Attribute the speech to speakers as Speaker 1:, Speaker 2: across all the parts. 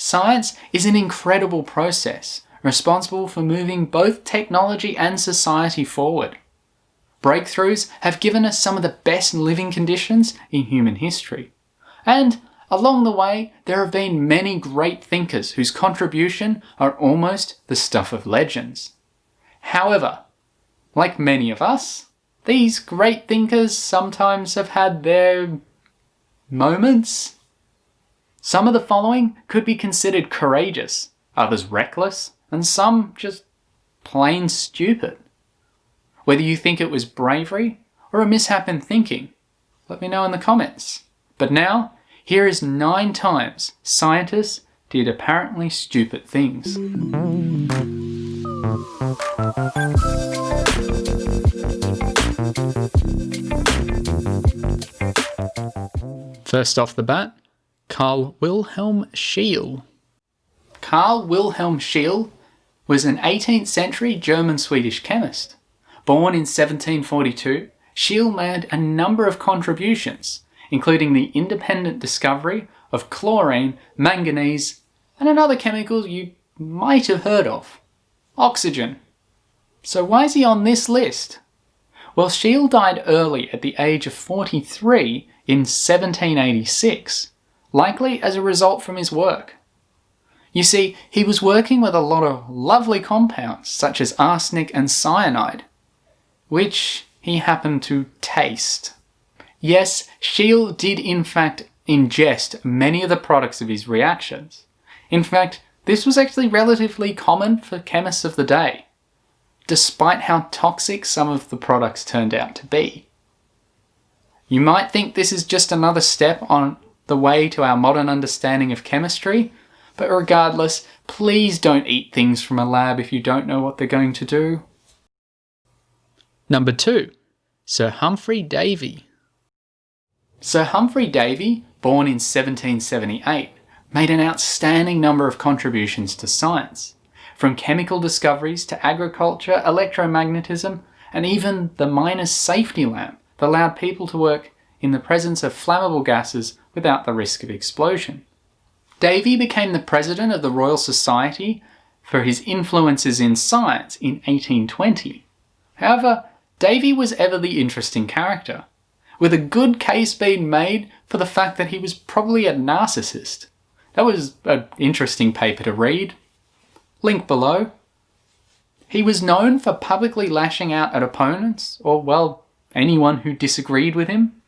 Speaker 1: Science is an incredible process, responsible for moving both technology and society forward. Breakthroughs have given us some of the best living conditions in human history. And along the way, there have been many great thinkers whose contribution are almost the stuff of legends. However, like many of us, these great thinkers sometimes have had their moments. Some of the following could be considered courageous, others reckless, and some just plain stupid. Whether you think it was bravery or a mishap in thinking, let me know in the comments. But now, here is 9 times scientists did apparently stupid things. First off the bat, Karl Wilhelm Scheele. Karl Wilhelm Scheele was an 18th century German-Swedish chemist. Born in 1742, Scheele made a number of contributions, including the independent discovery of chlorine, manganese, and another chemical you might have heard of, oxygen. So why is he on this list? Well, Scheele died early at the age of 43 in 1786, likely as a result from his work. You see, he was working with a lot of lovely compounds such as arsenic and cyanide, which he happened to taste. Yes, Scheele did in fact ingest many of the products of his reactions. In fact, this was actually relatively common for chemists of the day, despite how toxic some of the products turned out to be. You might think this is just another step on the way to our modern understanding of chemistry, but regardless, please don't eat things from a lab if you don't know what they're going to do. Number 2. Sir Humphrey Davey. Sir Humphrey Davey, born in 1778, made an outstanding number of contributions to science, from chemical discoveries to agriculture, electromagnetism, and even the miner's safety lamp that allowed people to work in the presence of flammable gases without the risk of explosion. Davy became the president of the Royal Society for his influences in science in 1820. However, Davy was ever the interesting character, with a good case being made for the fact that he was probably a narcissist. That was an interesting paper to read. Link below. He was known for publicly lashing out at opponents, or well, anyone who disagreed with him,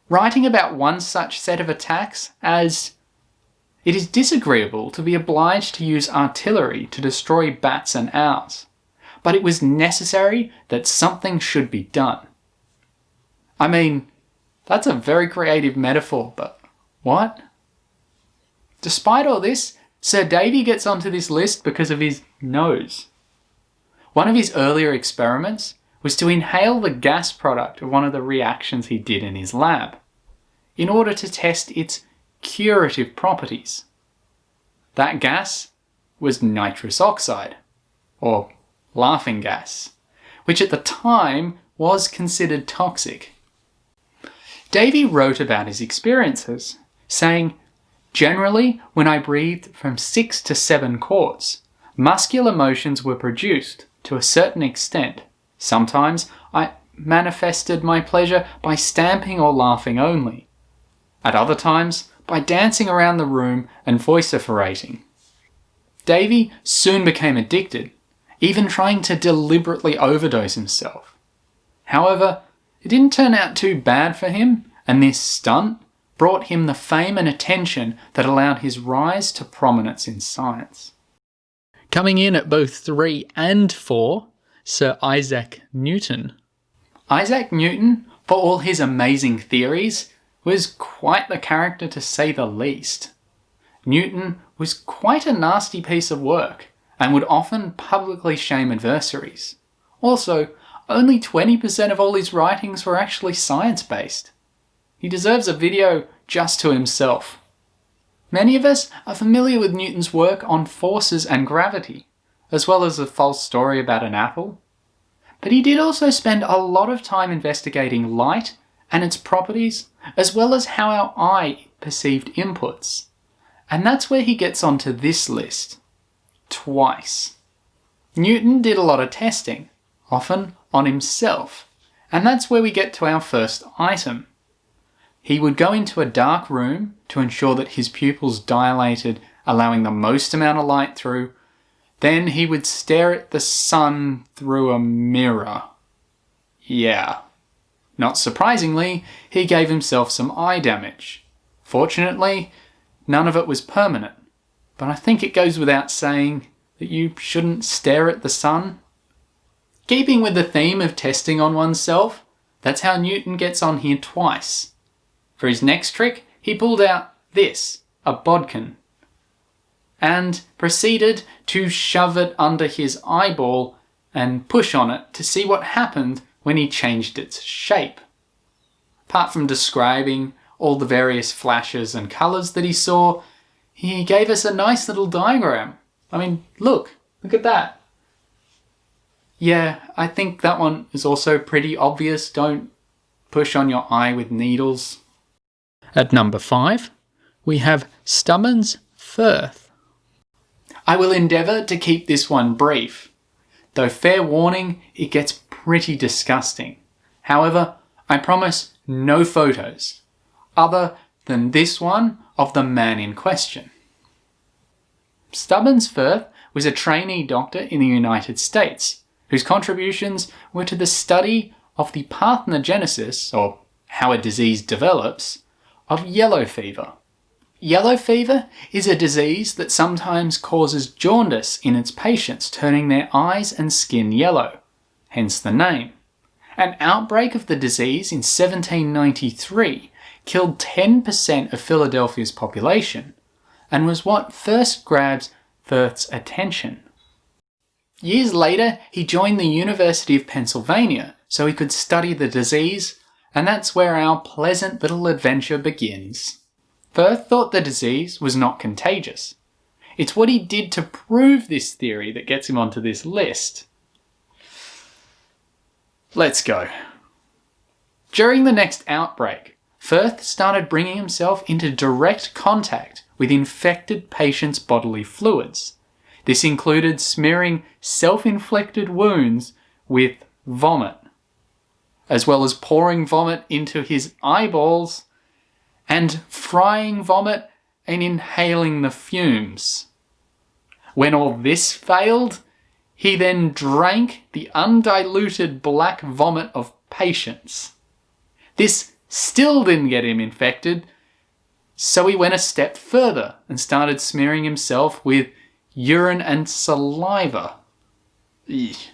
Speaker 1: writing about one such set of attacks as, "It is disagreeable to be obliged to use artillery to destroy bats and owls, but it was necessary that something should be done." I mean, that's a very creative metaphor, but what? Despite all this, Sir Davy gets onto this list because of his nose. One of his earlier experiments was to inhale the gas product of one of the reactions he did in his lab, in order to test its curative properties. That gas was nitrous oxide, or laughing gas, which at the time was considered toxic. Davy wrote about his experiences, saying, "Generally, when I breathed from 6 to 7 quarts, muscular motions were produced to a certain extent. Sometimes I manifested my pleasure by stamping or laughing only. At other times, by dancing around the room and vociferating." Davy soon became addicted, even trying to deliberately overdose himself. However, it didn't turn out too bad for him, and this stunt brought him the fame and attention that allowed his rise to prominence in science. Coming in at both 3 and 4, Sir Isaac Newton. Isaac Newton, for all his amazing theories, was quite the character to say the least. Newton was quite a nasty piece of work, and would often publicly shame adversaries. Also, only 20% of all his writings were actually science-based. He deserves a video just to himself. Many of us are familiar with Newton's work on forces and gravity, as well as a false story about an apple. But he did also spend a lot of time investigating light and its properties, as well as how our eye perceived inputs. And that's where he gets onto this list. Twice. Newton did a lot of testing, often on himself, and that's where we get to our first item. He would go into a dark room to ensure that his pupils dilated, allowing the most amount of light through. Then he would stare at the sun through a mirror. Yeah. Not surprisingly, he gave himself some eye damage. Fortunately, none of it was permanent, but I think it goes without saying that you shouldn't stare at the sun. Keeping with the theme of testing on oneself, that's how Newton gets on here twice. For his next trick, he pulled out this, a bodkin, and proceeded to shove it under his eyeball and push on it to see what happened when he changed its shape. Apart from describing all the various flashes and colours that he saw, he gave us a nice little diagram. I mean, look at that. Yeah, I think that one is also pretty obvious. Don't push on your eye with needles. At number 5, we have Stubborn's Firth. I will endeavour to keep this one brief, though fair warning, it gets pretty disgusting. However, I promise no photos, other than this one of the man in question. Stubborn's Firth was a trainee doctor in the United States, whose contributions were to the study of the parthenogenesis, or how a disease develops, of yellow fever. Yellow fever is a disease that sometimes causes jaundice in its patients, turning their eyes and skin yellow, hence the name. An outbreak of the disease in 1793 killed 10% of Philadelphia's population, and was what first grabs Firth's attention. Years later, he joined the University of Pennsylvania so he could study the disease, and that's where our pleasant little adventure begins. Firth thought the disease was not contagious. It's what he did to prove this theory that gets him onto this list. Let's go. During the next outbreak, Firth started bringing himself into direct contact with infected patients' bodily fluids. This included smearing self-inflicted wounds with vomit, as well as pouring vomit into his eyeballs and frying vomit and inhaling the fumes. When all this failed, he then drank the undiluted black vomit of patients. This still didn't get him infected, so he went a step further and started smearing himself with urine and saliva. Eesh.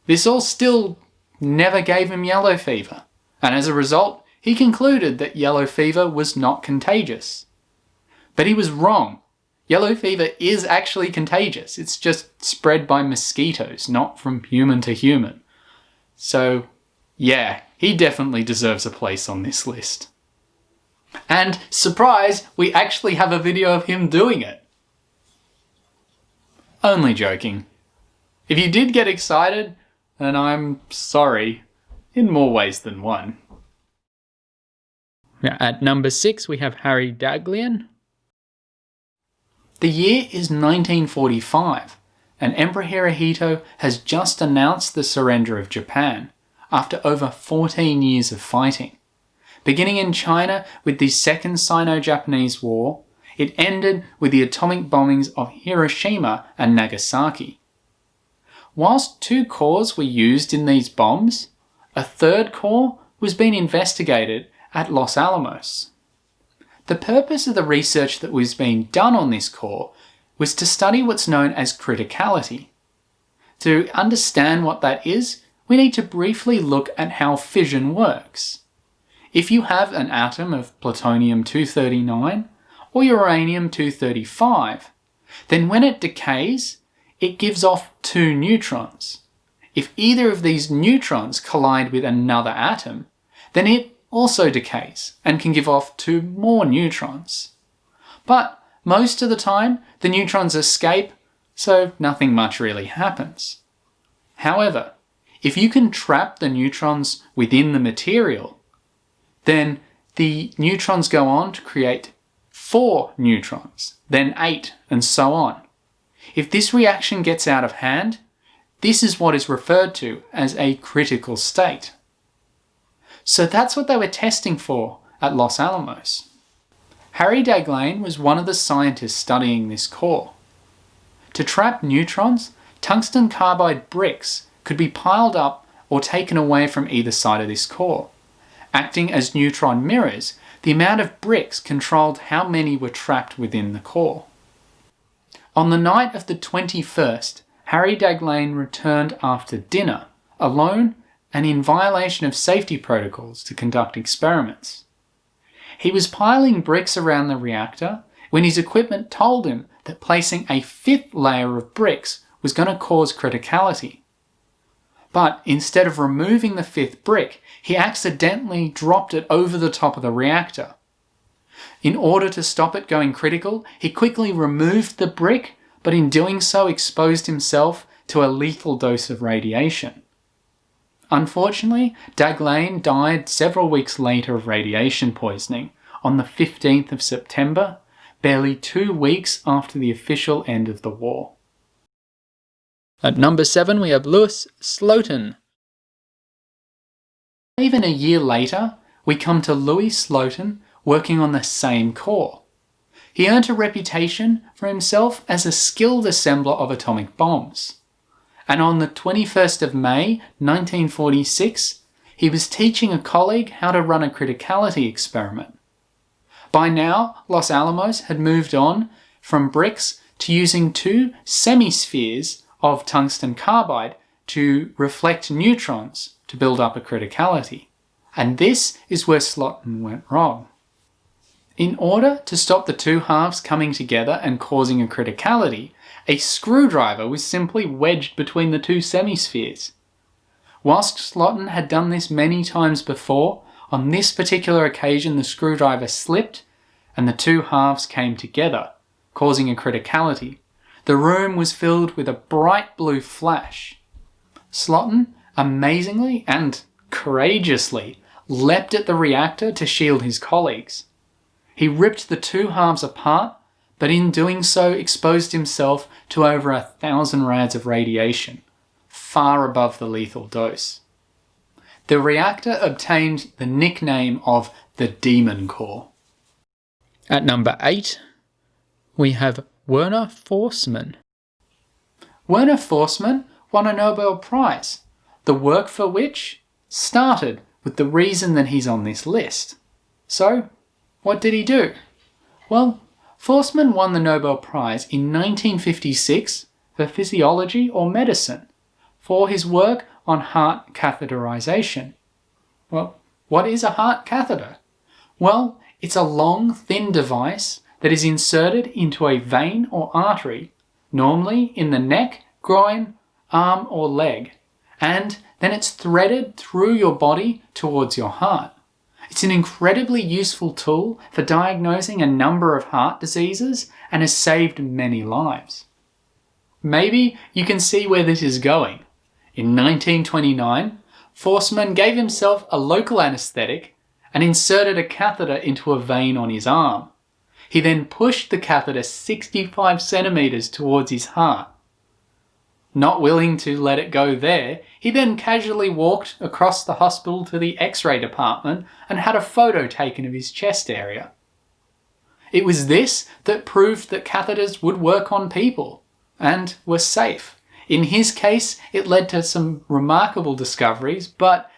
Speaker 1: This all still never gave him yellow fever, and as a result, he concluded that yellow fever was not contagious. But he was wrong. Yellow fever is actually contagious. It's just spread by mosquitoes, not from human to human. So, yeah, he definitely deserves a place on this list. And, surprise, we actually have a video of him doing it. Only joking. If you did get excited, then I'm sorry, in more ways than one. At number 6, we have Harry Daglian. The year is 1945, and Emperor Hirohito has just announced the surrender of Japan after over 14 years of fighting. Beginning in China with the Second Sino-Japanese War, it ended with the atomic bombings of Hiroshima and Nagasaki. Whilst 2 cores were used in these bombs, a 3rd core was being investigated at Los Alamos. The purpose of the research that was being done on this core was to study what's known as criticality. To understand what that is, we need to briefly look at how fission works. If you have an atom of plutonium-239 or uranium-235, then when it decays, it gives off 2 neutrons. If either of these neutrons collide with another atom, then it also decays and can give off 2 more neutrons. But most of the time, the neutrons escape, so nothing much really happens. However, if you can trap the neutrons within the material, then the neutrons go on to create 4 neutrons, then 8, and so on. If this reaction gets out of hand, this is what is referred to as a critical state. So that's what they were testing for at Los Alamos. Harry Daglian was one of the scientists studying this core. To trap neutrons, tungsten carbide bricks could be piled up or taken away from either side of this core. Acting as neutron mirrors, the amount of bricks controlled how many were trapped within the core. On the night of the 21st, Harry Daglian returned after dinner, alone and in violation of safety protocols to conduct experiments. He was piling bricks around the reactor when his equipment told him that placing a 5th layer of bricks was going to cause criticality. But instead of removing the 5th brick, he accidentally dropped it over the top of the reactor. In order to stop it going critical, he quickly removed the brick, but in doing so exposed himself to a lethal dose of radiation. Unfortunately, Daglian died several weeks later of radiation poisoning on the 15th of September, barely 2 weeks after the official end of the war. At number 7 we have Louis Slotten. Even a year later, we come to Louis Slotten working on the same core. He earned a reputation for himself as a skilled assembler of atomic bombs. And on the 21st of May 1946, he was teaching a colleague how to run a criticality experiment. By now, Los Alamos had moved on from bricks to using 2 semispheres of tungsten carbide to reflect neutrons to build up a criticality. And this is where Slotten went wrong. In order to stop the 2 halves coming together and causing a criticality, a screwdriver was simply wedged between the 2 semispheres. Whilst Slotten had done this many times before, on this particular occasion the screwdriver slipped and the 2 halves came together, causing a criticality. The room was filled with a bright blue flash. Slotten, amazingly and courageously, leapt at the reactor to shield his colleagues. He ripped the 2 halves apart, but in doing so exposed himself to over 1,000 rads of radiation, far above the lethal dose. The reactor obtained the nickname of the Demon Core. At number 8, we have Werner Friedman. Werner Friedman won a Nobel Prize, the work for which started with the reason that he's on this list. So, what did he do? Well, Friedman won the Nobel Prize in 1956 for physiology or medicine for his work on heart catheterization. Well, what is a heart catheter? Well, it's a long, thin device that is inserted into a vein or artery, normally in the neck, groin, arm or leg, and then it's threaded through your body towards your heart. It's an incredibly useful tool for diagnosing a number of heart diseases and has saved many lives. Maybe you can see where this is going. In 1929, Friedman gave himself a local anaesthetic and inserted a catheter into a vein on his arm. He then pushed the catheter 65 centimetres towards his heart. Not willing to let it go there, he then casually walked across the hospital to the X-ray department and had a photo taken of his chest area. It was this that proved that catheters would work on people and were safe. In his case, it led to some remarkable discoveries, but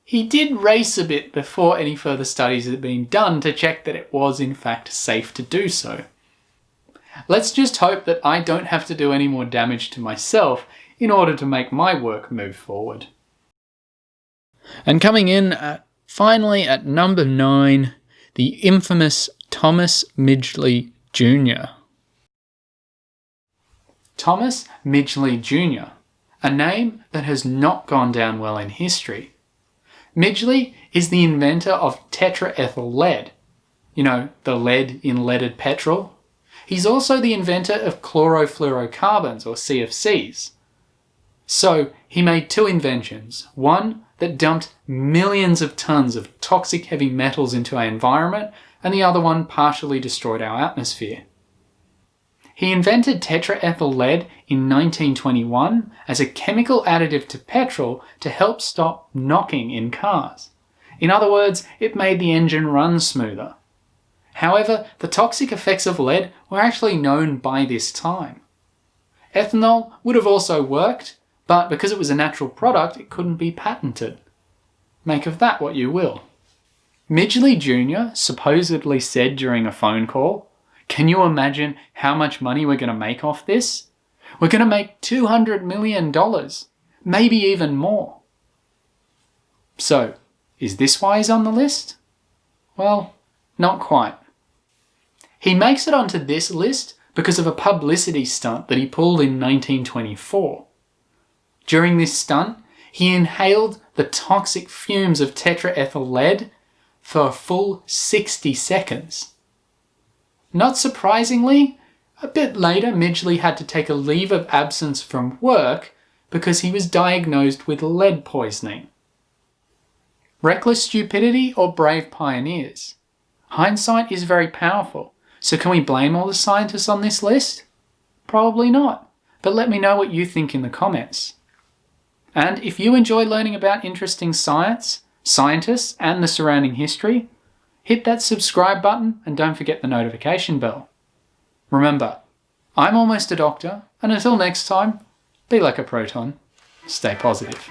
Speaker 1: he did race a bit before any further studies had been done to check that it was in fact safe to do so. Let's just hope that I don't have to do any more damage to myself in order to make my work move forward. And coming in finally at number 9, the infamous Thomas Midgley Jr. Thomas Midgley Jr., a name that has not gone down well in history. Midgley is the inventor of tetraethyl lead. You know, the lead in leaded petrol. He's also the inventor of chlorofluorocarbons, or CFCs. So, he made 2 inventions, one that dumped millions of tons of toxic heavy metals into our environment, and the other one partially destroyed our atmosphere. He invented tetraethyl lead in 1921 as a chemical additive to petrol to help stop knocking in cars. In other words, it made the engine run smoother. However, the toxic effects of lead were actually known by this time. Ethanol would have also worked, but because it was a natural product, it couldn't be patented. Make of that what you will. Midgley Jr. supposedly said during a phone call, "Can you imagine how much money we're going to make off this? We're going to make $200 million, maybe even more." So, is this why he's on the list? Well, not quite. He makes it onto this list because of a publicity stunt that he pulled in 1924. During this stunt, he inhaled the toxic fumes of tetraethyl lead for a full 60 seconds. Not surprisingly, a bit later Midgley had to take a leave of absence from work because he was diagnosed with lead poisoning. Reckless stupidity or brave pioneers? Hindsight is very powerful, so can we blame all the scientists on this list? Probably not, but let me know what you think in the comments. And if you enjoy learning about interesting science, scientists, and the surrounding history, hit that subscribe button and don't forget the notification bell. Remember, I'm almost a doctor, and until next time, be like a proton, stay positive.